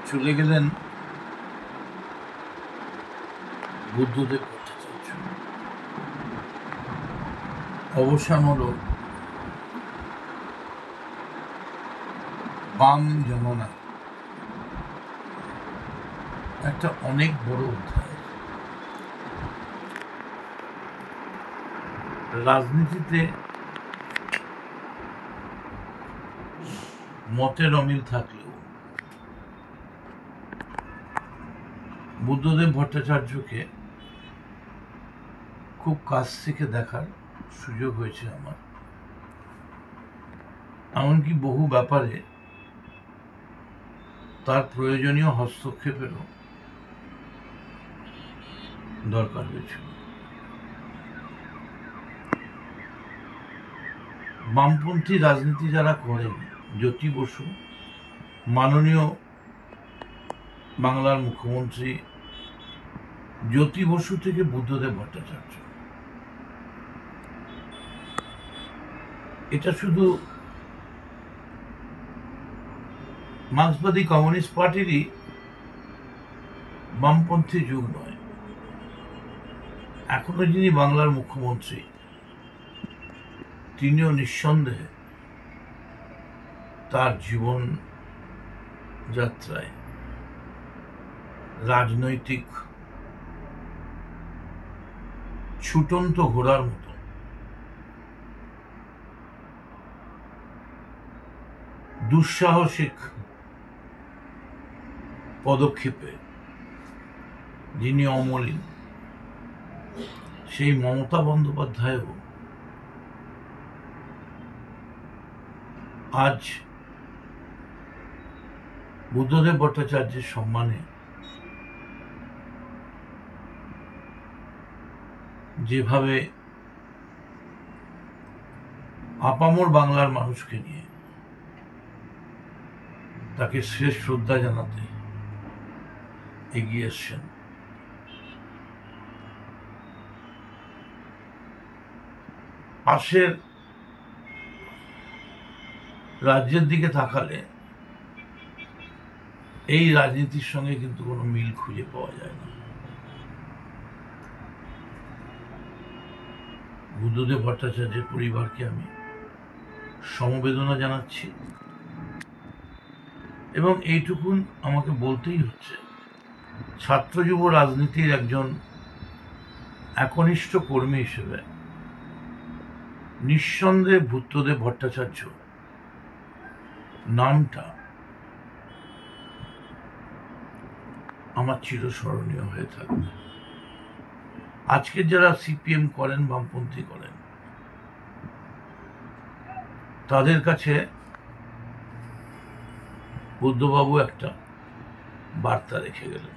চলে গেলেন বুদ্ধদেব ভট্টাচার্য। অবসান হলো বাম জমানায় একটা অনেক বড় অধ্যায়। রাজনীতিতে মতের অমিল থাকলেও বুদ্ধদেব ভট্টাচার্যকে খুব কাছ থেকে দেখার সুযোগ হয়েছে আমার। এমনকি বহু ব্যাপারে তার প্রয়োজনীয় হস্তক্ষেপেরও দরকার হয়েছিল। বামপন্থী রাজনীতি যারা করেন, জ্যোতি বসু, মাননীয় বাংলার মুখ্যমন্ত্রী জ্যোতি বসু থেকে বুদ্ধদেব ভট্টাচার্য, এটা শুধু মার্ক্সবাদী কমিউনিস্ট পার্টিরই বামপন্থী যুগ নয়। এখনো যিনি বাংলার মুখ্যমন্ত্রী, তিনিও নিঃসন্দেহে তার জীবন যাত্রায় রাজনৈতিক ছুটন্ত ঘোড়ার মতো দুঃসাহসিক পদক্ষেপে যিনি অমলিন, সেই মমতা বন্দ্যোপাধ্যায়ও আজ বুদ্ধদেব ভট্টাচার্যের সম্মানে যেভাবে আপামর বাংলার মানুষকে নিয়ে তাকে শেষ শ্রদ্ধা জানাতে এগিয়ে এসছেন, পাশের রাজ্যের দিকে তাকালে এই রাজনীতির সঙ্গে কিন্তু কোনো মিল খুঁজে পাওয়া যায় না। বুদ্ধদেব ভট্টাচার্যের পরিবারকে আমি সমবেদনা জানাচ্ছি এবং এইটুকুন আমাকে বলতেই হচ্ছে, ছাত্র যুব রাজনীতির একজন একনিষ্ঠ কর্মী হিসেবে নিঃসন্দেহে বুদ্ধদেব ভট্টাচার্য নামটা আমার চিরস্মরণীয় হয়ে থাকবে। আজকের যারা সিপিএম করেন, বামপন্থী করেন, তাদের কাছে বুদ্ধবাবু একটা বার্তা রেখে গেলেন।